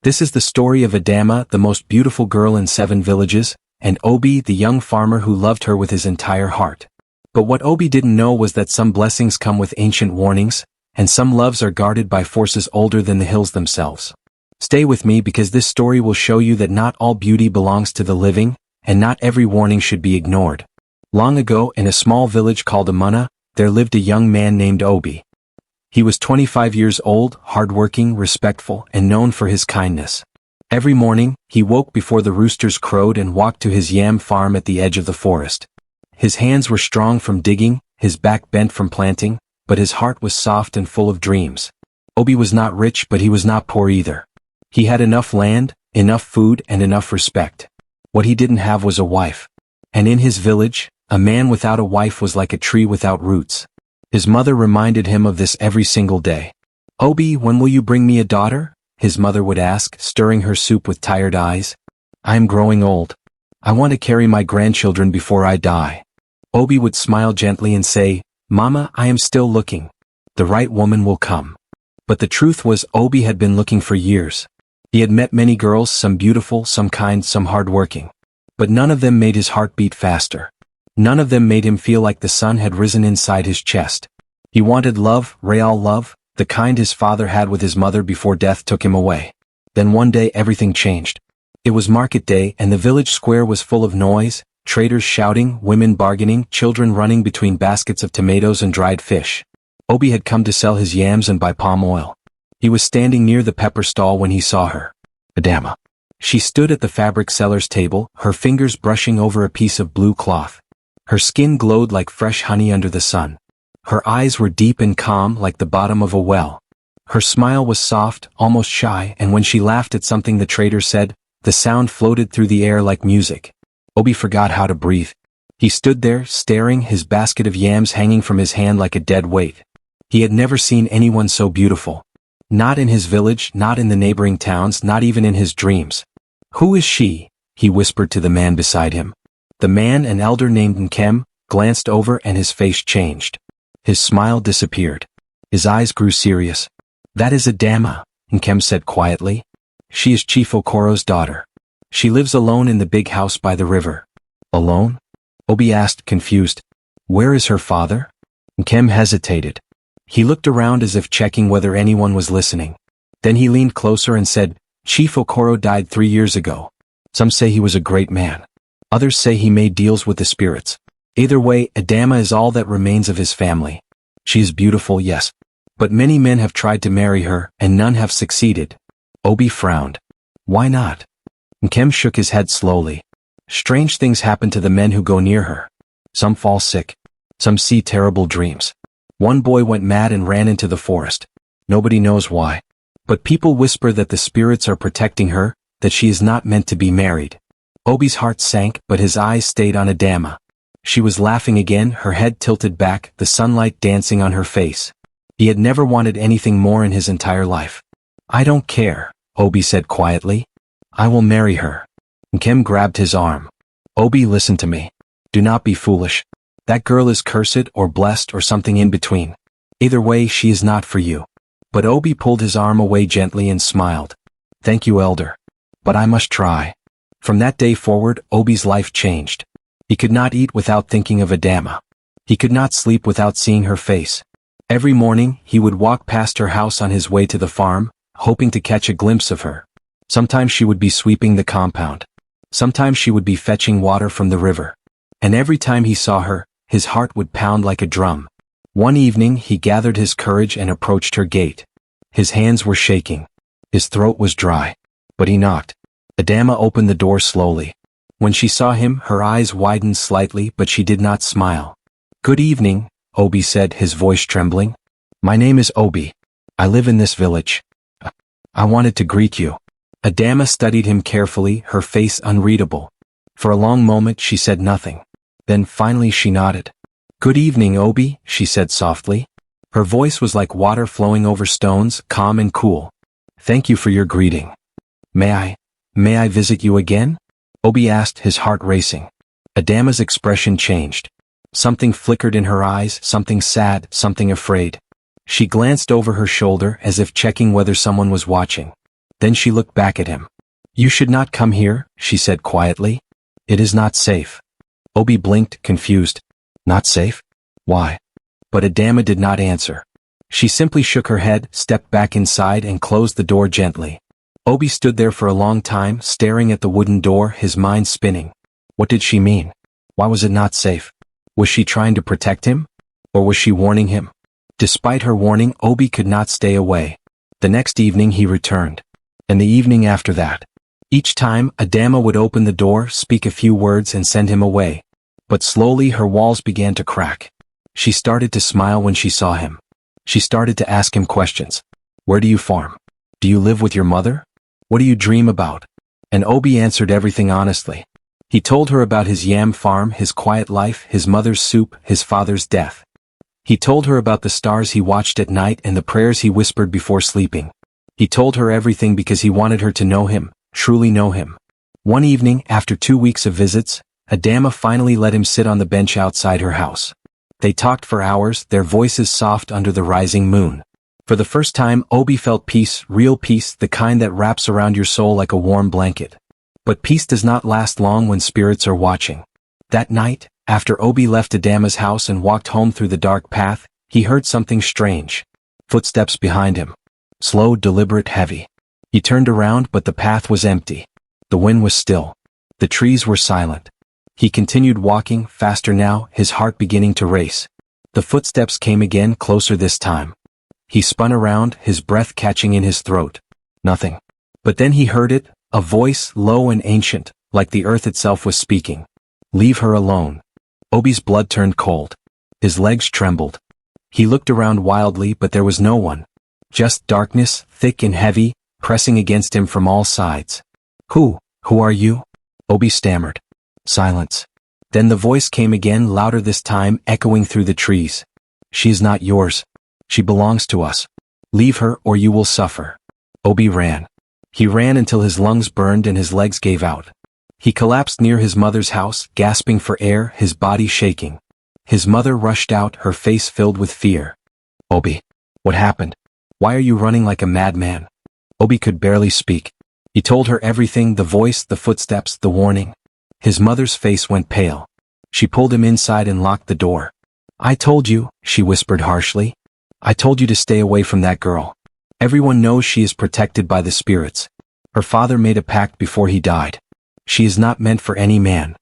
This is the story of Adama, the most beautiful girl in 7 villages, and Obi, the young farmer who loved her with his entire heart. But what Obi didn't know was that some blessings come with ancient warnings, and some loves are guarded by forces older than the hills themselves. Stay with me because this story will show you that not all beauty belongs to the living, and not every warning should be ignored. Long ago, in a small village called Amuna, there lived a young man named Obi. He was 25 years old, hardworking, respectful, and known for his kindness. Every morning, he woke before the roosters crowed and walked to his yam farm at the edge of the forest. His hands were strong from digging, his back bent from planting, but his heart was soft and full of dreams. Obi was not rich, but he was not poor either. He had enough land, enough food, and enough respect. What he didn't have was a wife. And in his village, a man without a wife was like a tree without roots. His mother reminded him of this every single day. "Obi, when will you bring me a daughter?" his mother would ask, stirring her soup with tired eyes. "I am growing old. I want to carry my grandchildren before I die." Obi would smile gently and say, "Mama, I am still looking. The right woman will come." But the truth was Obi had been looking for years. He had met many girls, some beautiful, some kind, some hardworking. But none of them made his heart beat faster. None of them made him feel like the sun had risen inside his chest. He wanted love, real love, the kind his father had with his mother before death took him away. Then one day everything changed. It was market day and the village square was full of noise, traders shouting, women bargaining, children running between baskets of tomatoes and dried fish. Obi had come to sell his yams and buy palm oil. He was standing near the pepper stall when he saw her. Adama. She stood at the fabric seller's table, her fingers brushing over a piece of blue cloth. Her skin glowed like fresh honey under the sun. Her eyes were deep and calm like the bottom of a well. Her smile was soft, almost shy, and when she laughed at something the trader said, the sound floated through the air like music. Obi forgot how to breathe. He stood there, staring, his basket of yams hanging from his hand like a dead weight. He had never seen anyone so beautiful. Not in his village, not in the neighboring towns, not even in his dreams. "Who is she?" he whispered to the man beside him. The man, an elder named Nkem, glanced over and his face changed. His smile disappeared. His eyes grew serious. "That is Adama," Nkem said quietly. "She is Chief Okoro's daughter. She lives alone in the big house by the river." "Alone?" Obi asked, confused. "Where is her father?" Nkem hesitated. He looked around as if checking whether anyone was listening. Then he leaned closer and said, "Chief Okoro died 3 years ago. Some say he was a great man. Others say he made deals with the spirits. Either way, Adama is all that remains of his family. She is beautiful, yes. But many men have tried to marry her, and none have succeeded." Obi frowned. "Why not?" Nkem shook his head slowly. "Strange things happen to the men who go near her. Some fall sick. Some see terrible dreams. One boy went mad and ran into the forest. Nobody knows why. But people whisper that the spirits are protecting her, that she is not meant to be married." Obi's heart sank, but his eyes stayed on Adama. She was laughing again, her head tilted back, the sunlight dancing on her face. He had never wanted anything more in his entire life. "I don't care," Obi said quietly. "I will marry her." Nkem grabbed his arm. "Obi, listen to me. Do not be foolish. That girl is cursed or blessed or something in between. Either way, she is not for you." But Obi pulled his arm away gently and smiled. "Thank you, elder. But I must try." From that day forward, Obi's life changed. He could not eat without thinking of Adama. He could not sleep without seeing her face. Every morning, he would walk past her house on his way to the farm, hoping to catch a glimpse of her. Sometimes she would be sweeping the compound. Sometimes she would be fetching water from the river. And every time he saw her, his heart would pound like a drum. One evening, he gathered his courage and approached her gate. His hands were shaking. His throat was dry. But he knocked. Adama opened the door slowly. When she saw him, her eyes widened slightly, but she did not smile. "Good evening," Obi said, his voice trembling. "My name is Obi. I live in this village. I wanted to greet you." Adama studied him carefully, her face unreadable. For a long moment she said nothing. Then finally she nodded. "Good evening, Obi," she said softly. Her voice was like water flowing over stones, calm and cool. "Thank you for your greeting. May I visit you again?" Obi asked, his heart racing. Adama's expression changed. Something flickered in her eyes, something sad, something afraid. She glanced over her shoulder as if checking whether someone was watching. Then she looked back at him. "You should not come here," she said quietly. "It is not safe." Obi blinked, confused. "Not safe? Why?" But Adama did not answer. She simply shook her head, stepped back inside and closed the door gently. Obi stood there for a long time, staring at the wooden door, his mind spinning. What did she mean? Why was it not safe? Was she trying to protect him? Or was she warning him? Despite her warning, Obi could not stay away. The next evening he returned. And the evening after that. Each time, Adama would open the door, speak a few words and send him away. But slowly her walls began to crack. She started to smile when she saw him. She started to ask him questions. "Where do you farm? Do you live with your mother? What do you dream about?" And Obi answered everything honestly. He told her about his yam farm, his quiet life, his mother's soup, his father's death. He told her about the stars he watched at night and the prayers he whispered before sleeping. He told her everything because he wanted her to know him, truly know him. One evening, after 2 weeks of visits, Adama finally let him sit on the bench outside her house. They talked for hours, their voices soft under the rising moon. For the first time, Obi felt peace, real peace, the kind that wraps around your soul like a warm blanket. But peace does not last long when spirits are watching. That night, after Obi left Adama's house and walked home through the dark path, he heard something strange. Footsteps behind him. Slow, deliberate, heavy. He turned around, but the path was empty. The wind was still. The trees were silent. He continued walking, faster now, his heart beginning to race. The footsteps came again, closer this time. He spun around, his breath catching in his throat. Nothing. But then he heard it, a voice, low and ancient, like the earth itself was speaking. "Leave her alone." Obi's blood turned cold. His legs trembled. He looked around wildly, but there was no one. Just darkness, thick and heavy, pressing against him from all sides. Who are you?" Obi stammered. Silence. Then the voice came again, louder this time, echoing through the trees. "She is not yours. She belongs to us. Leave her or you will suffer." Obi ran. He ran until his lungs burned and his legs gave out. He collapsed near his mother's house, gasping for air, his body shaking. His mother rushed out, her face filled with fear. "Obi, what happened? Why are you running like a madman?" Obi could barely speak. He told her everything, the voice, the footsteps, the warning. His mother's face went pale. She pulled him inside and locked the door. "I told you," she whispered harshly. "I told you to stay away from that girl. Everyone knows she is protected by the spirits. Her father made a pact before he died. She is not meant for any man."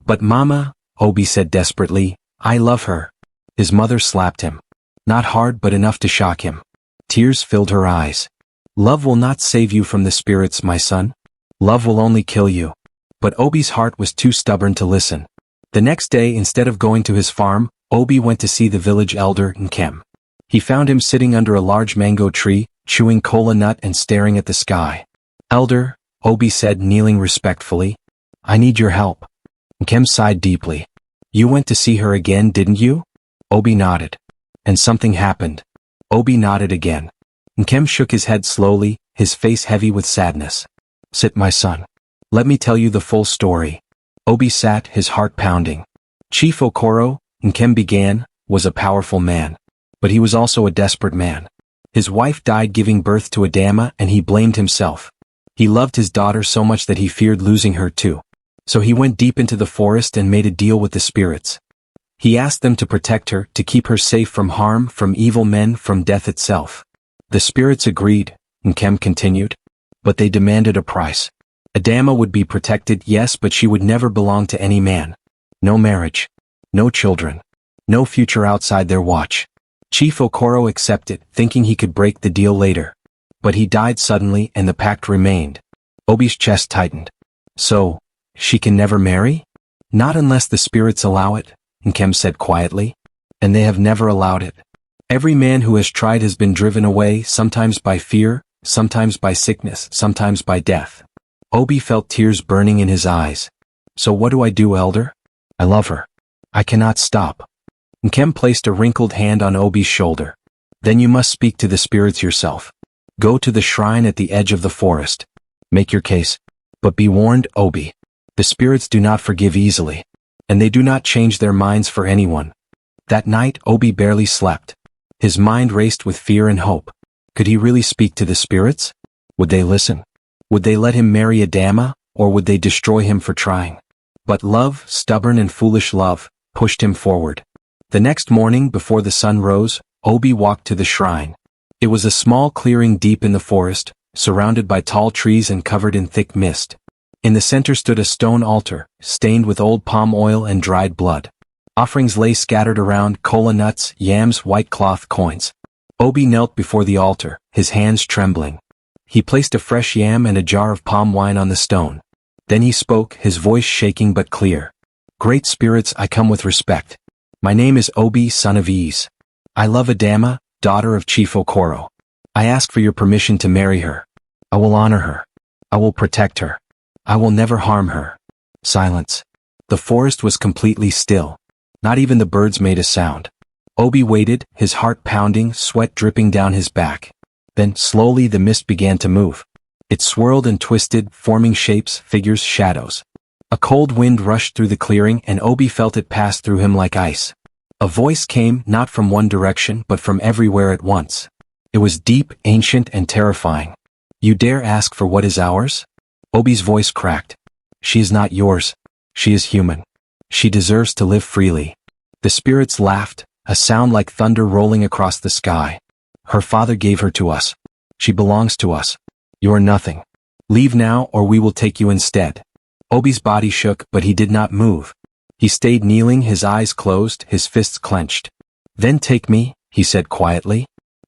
"But Mama," Obi said desperately, "I love her." His mother slapped him. Not hard but enough to shock him. Tears filled her eyes. "Love will not save you from the spirits, my son. Love will only kill you." But Obi's heart was too stubborn to listen. The next day, instead of going to his farm, Obi went to see the village elder, Nkem. He found him sitting under a large mango tree, chewing cola nut and staring at the sky. "Elder," Obi said, kneeling respectfully, "I need your help." Nkem sighed deeply. "You went to see her again, didn't you?" Obi nodded. "And something happened." Obi nodded again. Nkem shook his head slowly, his face heavy with sadness. "Sit, my son. Let me tell you the full story." Obi sat, his heart pounding. Chief Okoro, Nkem began, was a powerful man. But he was also a desperate man. His wife died giving birth to Adama and he blamed himself. He loved his daughter so much that he feared losing her too. So he went deep into the forest and made a deal with the spirits. He asked them to protect her, to keep her safe from harm, from evil men, from death itself. The spirits agreed, Nkem continued. But they demanded a price. Adama would be protected, yes, but she would never belong to any man. No marriage. No children. No future outside their watch. Chief Okoro accepted, thinking he could break the deal later. But he died suddenly and the pact remained. Obi's chest tightened. "So, she can never marry?" "Not unless the spirits allow it," Nkem said quietly. "And they have never allowed it. Every man who has tried has been driven away, sometimes by fear, sometimes by sickness, sometimes by death." Obi felt tears burning in his eyes. "So what do I do, elder? I love her. I cannot stop." Nkem placed a wrinkled hand on Obi's shoulder. "Then you must speak to the spirits yourself. Go to the shrine at the edge of the forest. Make your case. But be warned, Obi. The spirits do not forgive easily. And they do not change their minds for anyone." That night, Obi barely slept. His mind raced with fear and hope. Could he really speak to the spirits? Would they listen? Would they let him marry Adama, or would they destroy him for trying? But love, stubborn and foolish love, pushed him forward. The next morning before the sun rose, Obi walked to the shrine. It was a small clearing deep in the forest, surrounded by tall trees and covered in thick mist. In the center stood a stone altar, stained with old palm oil and dried blood. Offerings lay scattered around: kola nuts, yams, white cloth, coins. Obi knelt before the altar, his hands trembling. He placed a fresh yam and a jar of palm wine on the stone. Then he spoke, his voice shaking but clear. Great spirits, I come with respect. My name is Obi, son of Ease. I love Adama, daughter of Chief Okoro. I ask for your permission to marry her. I will honor her. I will protect her. I will never harm her. Silence. The forest was completely still. Not even the birds made a sound. Obi waited, his heart pounding, sweat dripping down his back. Then, slowly the mist began to move. It swirled and twisted, forming shapes, figures, shadows. A cold wind rushed through the clearing and Obi felt it pass through him like ice. A voice came, not from one direction but from everywhere at once. It was deep, ancient, and terrifying. You dare ask for what is ours? Obi's voice cracked. She is not yours. She is human. She deserves to live freely. The spirits laughed, a sound like thunder rolling across the sky. Her father gave her to us. She belongs to us. You are nothing. Leave now or we will take you instead. Obi's body shook but he did not move. He stayed kneeling, his eyes closed, his fists clenched. Then take me, he said quietly.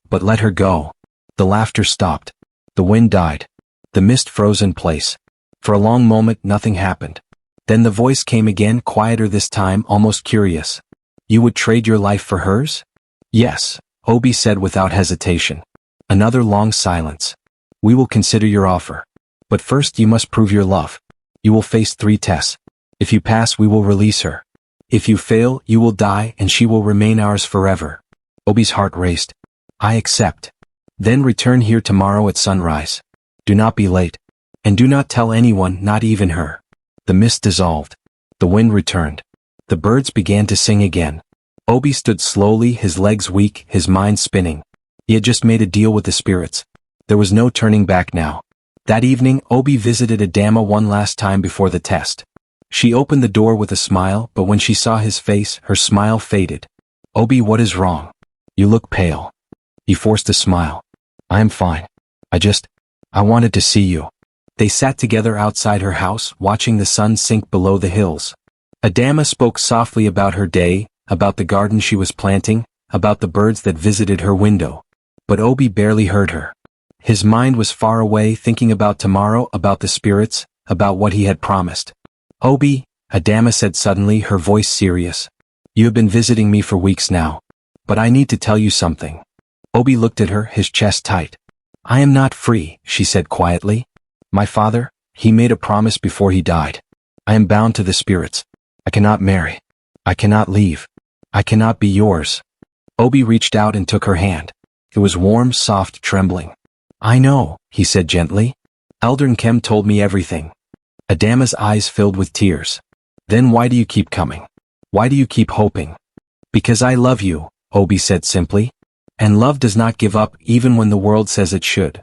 But let her go. The laughter stopped. The wind died. The mist froze in place. For a long moment nothing happened. Then the voice came again, quieter this time, almost curious. You would trade your life for hers? Yes, Obi said without hesitation. Another long silence. We will consider your offer. But first you must prove your love. You will face 3 tests. If you pass, we will release her. If you fail, you will die and she will remain ours forever. Obi's heart raced. I accept. Then return here tomorrow at sunrise. Do not be late. And do not tell anyone, not even her. The mist dissolved. The wind returned. The birds began to sing again. Obi stood slowly, his legs weak, his mind spinning. He had just made a deal with the spirits. There was no turning back now. That evening, Obi visited Adama one last time before the test. She opened the door with a smile, but when she saw his face, her smile faded. Obi, what is wrong? You look pale. He forced a smile. I am fine. I wanted to see you. They sat together outside her house, watching the sun sink below the hills. Adama spoke softly about her day, about the garden she was planting, about the birds that visited her window. But Obi barely heard her. His mind was far away, thinking about tomorrow, about the spirits, about what he had promised. Obi, Adama said suddenly, her voice serious. You have been visiting me for weeks now. But I need to tell you something. Obi looked at her, his chest tight. I am not free, she said quietly. My father, he made a promise before he died. I am bound to the spirits. I cannot marry. I cannot leave. I cannot be yours. Obi reached out and took her hand. It was warm, soft, trembling. I know, he said gently. Elder Nkem told me everything. Adama's eyes filled with tears. Then why do you keep coming? Why do you keep hoping? Because I love you, Obi said simply. And love does not give up even when the world says it should.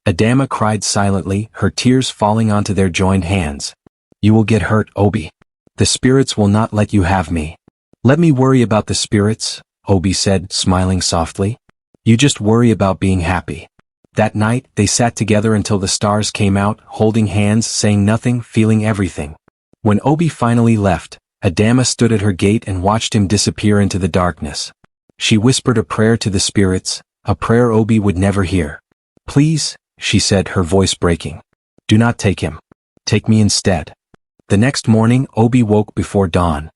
Adama cried silently, her tears falling onto their joined hands. You will get hurt, Obi. The spirits will not let you have me. Let me worry about the spirits, Obi said, smiling softly. You just worry about being happy. That night, they sat together until the stars came out, holding hands, saying nothing, feeling everything. When Obi finally left, Adama stood at her gate and watched him disappear into the darkness. She whispered a prayer to the spirits, a prayer Obi would never hear. Please, she said, her voice breaking. Do not take him. Take me instead. The next morning, Obi woke before dawn.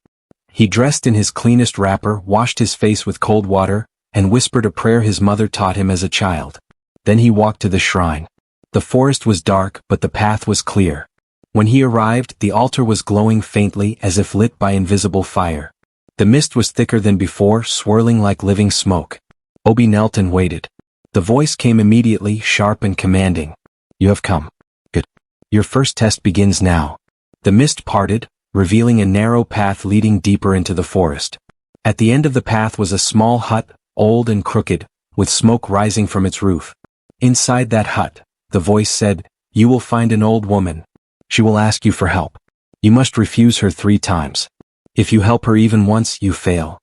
He dressed in his cleanest wrapper, washed his face with cold water, and whispered a prayer his mother taught him as a child. Then he walked to the shrine. The forest was dark, but the path was clear. When he arrived, the altar was glowing faintly as if lit by invisible fire. The mist was thicker than before, swirling like living smoke. Obi knelt and waited. The voice came immediately, sharp and commanding. You have come. Good. Your first test begins now. The mist parted, revealing a narrow path leading deeper into the forest. At the end of the path was a small hut, old and crooked, with smoke rising from its roof. Inside that hut, the voice said, "You will find an old woman. She will ask you for help. You must refuse her 3 times. If you help her even once, you fail."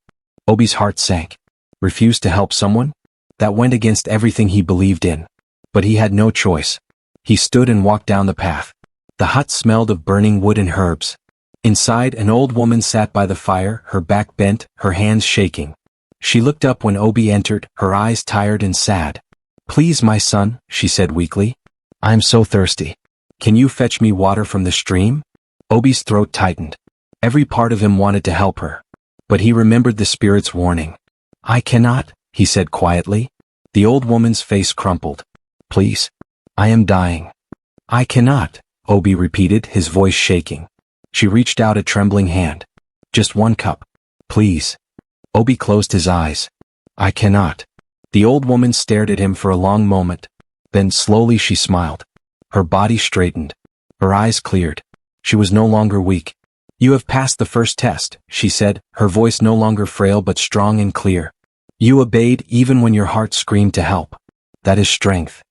Obi's heart sank. Refuse to help someone? That went against everything he believed in. But he had no choice. He stood and walked down the path. The hut smelled of burning wood and herbs. Inside, an old woman sat by the fire, her back bent, her hands shaking. She looked up when Obi entered, her eyes tired and sad. "Please, my son," she said weakly. "I am so thirsty. Can you fetch me water from the stream?" Obi's throat tightened. Every part of him wanted to help her. But he remembered the spirit's warning. "I cannot," he said quietly. The old woman's face crumpled. "Please. I am dying." "I cannot," Obi repeated, his voice shaking. She reached out a trembling hand. "Just 1 cup. Please." Obi closed his eyes. "I cannot." The old woman stared at him for a long moment. Then slowly she smiled. Her body straightened. Her eyes cleared. She was no longer weak. "You have passed the first test," she said, her voice no longer frail but strong and clear. "You obeyed even when your heart screamed to help. That is strength."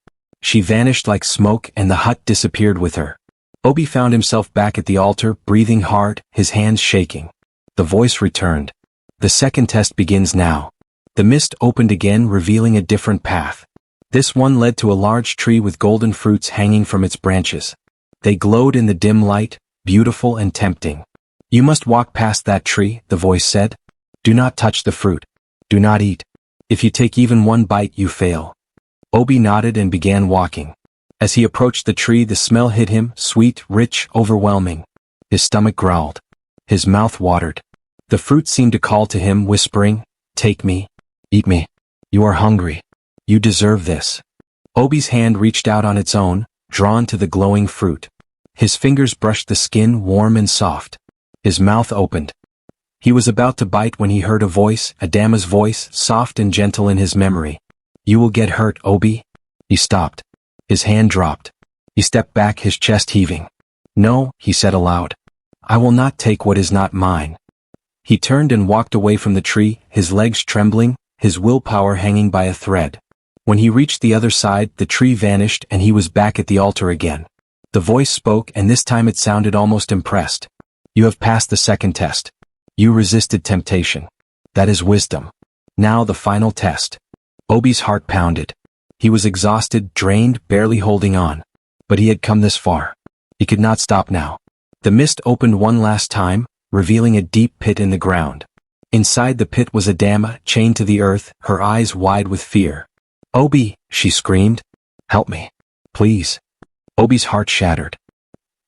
She vanished like smoke and the hut disappeared with her. Obi found himself back at the altar, breathing hard, his hands shaking. The voice returned. "The second test begins now." The mist opened again, revealing a different path. This one led to a large tree with golden fruits hanging from its branches. They glowed in the dim light, beautiful and tempting. "You must walk past that tree," the voice said. "Do not touch the fruit. Do not eat. If you take even 1 bite, you fail." Obi nodded and began walking. As he approached the tree, the smell hit him, sweet, rich, overwhelming. His stomach growled. His mouth watered. The fruit seemed to call to him, whispering, "Take me. Eat me. You are hungry. You deserve this." Obi's hand reached out on its own, drawn to the glowing fruit. His fingers brushed the skin, warm and soft. His mouth opened. He was about to bite when he heard a voice, Adama's voice, soft and gentle in his memory. "You will get hurt, Obi." He stopped. His hand dropped. He stepped back, his chest heaving. "No," he said aloud. "I will not take what is not mine." He turned and walked away from the tree, his legs trembling, his willpower hanging by a thread. When he reached the other side, the tree vanished and he was back at the altar again. The voice spoke, and this time it sounded almost impressed. "You have passed the second test. You resisted temptation. That is wisdom. Now the final test." Obi's heart pounded. He was exhausted, drained, barely holding on. But he had come this far. He could not stop now. The mist opened one last time, revealing a deep pit in the ground. Inside the pit was Adama, chained to the earth, her eyes wide with fear. "Obi," she screamed. "Help me. Please." Obi's heart shattered.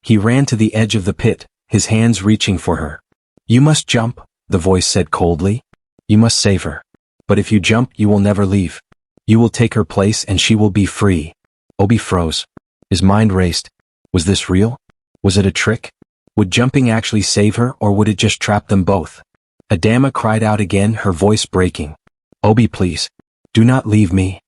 He ran to the edge of the pit, his hands reaching for her. "You must jump," the voice said coldly. "You must save her. But if you jump, you will never leave. You will take her place and she will be free." Obi froze. His mind raced. Was this real? Was it a trick? Would jumping actually save her, or would it just trap them both? Adama cried out again, her voice breaking. "Obi, please. Do not leave me."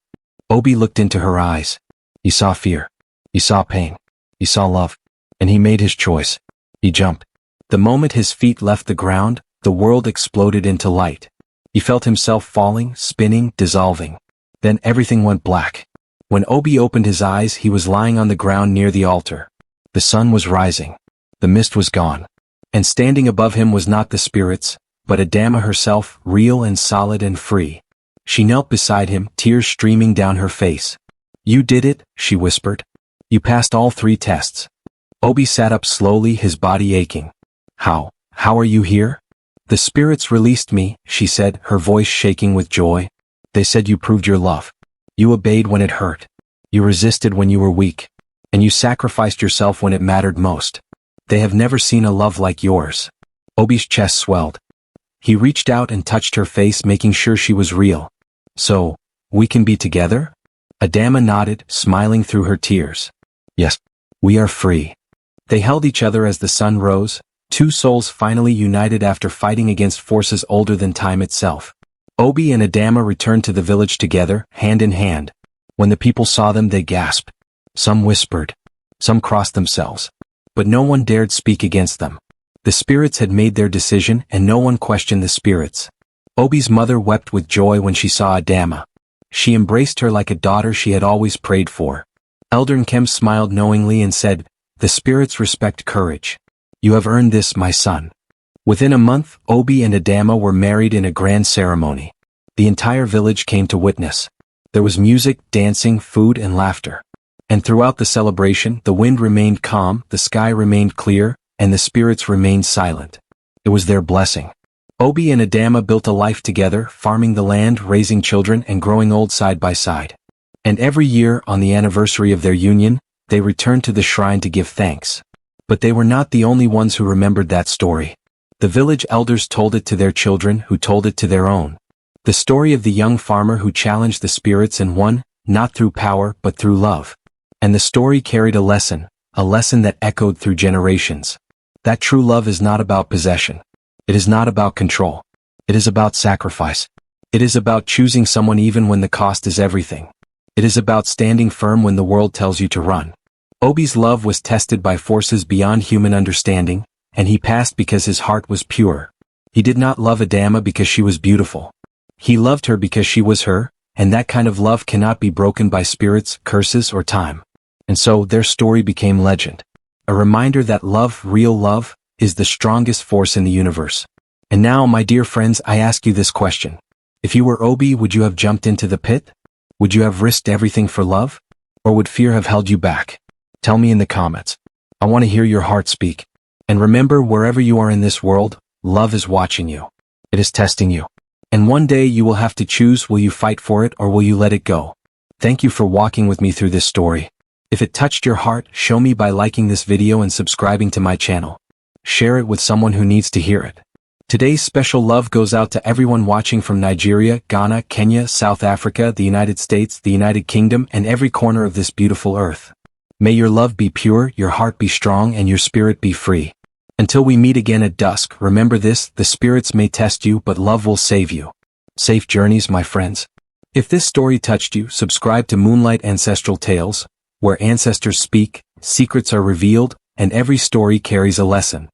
Obi looked into her eyes. He saw fear. He saw pain. He saw love. And he made his choice. He jumped. The moment his feet left the ground, the world exploded into light. He felt himself falling, spinning, dissolving. Then everything went black. When Obi opened his eyes, he was lying on the ground near the altar. The sun was rising. The mist was gone. And standing above him was not the spirits, but Adama herself, real and solid and free. She knelt beside him, tears streaming down her face. "You did it," she whispered. "You passed all 3 tests." Obi sat up slowly, his body aching. How are you here?" "The spirits released me," she said, her voice shaking with joy. "They said you proved your love. You obeyed when it hurt. You resisted when you were weak. And you sacrificed yourself when it mattered most. They have never seen a love like yours." Obi's chest swelled. He reached out and touched her face, making sure she was real. "So, we can be together?" Adama nodded, smiling through her tears. "Yes, we are free." They held each other as the sun rose, 2 souls finally united after fighting against forces older than time itself. Obi and Adama returned to the village together, hand in hand. When the people saw them, they gasped. Some whispered. Some crossed themselves. But no one dared speak against them. The spirits had made their decision, and no one questioned the spirits. Obi's mother wept with joy when she saw Adama. She embraced her like a daughter she had always prayed for. Elder Nkem smiled knowingly and said, "The spirits respect courage. You have earned this, my son." Within a month, Obi and Adama were married in a grand ceremony. The entire village came to witness. There was music, dancing, food, and laughter. And throughout the celebration, the wind remained calm, the sky remained clear, and the spirits remained silent. It was their blessing. Obi and Adama built a life together, farming the land, raising children, and growing old side by side. And every year, on the anniversary of their union, they returned to the shrine to give thanks. But they were not the only ones who remembered that story. The village elders told it to their children, who told it to their own. The story of the young farmer who challenged the spirits and won, not through power but through love. And the story carried a lesson that echoed through generations. That true love is not about possession. It is not about control. It is about sacrifice. It is about choosing someone even when the cost is everything. It is about standing firm when the world tells you to run. Obi's love was tested by forces beyond human understanding, and he passed because his heart was pure. He did not love Adama because she was beautiful. He loved her because she was her, and that kind of love cannot be broken by spirits, curses, or time. And so their story became legend. A reminder that love, real love, is the strongest force in the universe. And now, my dear friends, I ask you this question. If you were Obi, would you have jumped into the pit? Would you have risked everything for love? Or would fear have held you back? Tell me in the comments. I want to hear your heart speak. And remember, wherever you are in this world, love is watching you. It is testing you. And one day you will have to choose, will you fight for it or will you let it go? Thank you for walking with me through this story. If it touched your heart, show me by liking this video and subscribing to my channel. Share it with someone who needs to hear it. Today's special love goes out to everyone watching from Nigeria, Ghana, Kenya, South Africa, the United States, the United Kingdom, and every corner of this beautiful earth. May your love be pure, your heart be strong, and your spirit be free. Until we meet again at dusk, remember this, the spirits may test you, but love will save you. Safe journeys, my friends. If this story touched you, subscribe to Moonlight Ancestral Tales, where ancestors speak, secrets are revealed, and every story carries a lesson.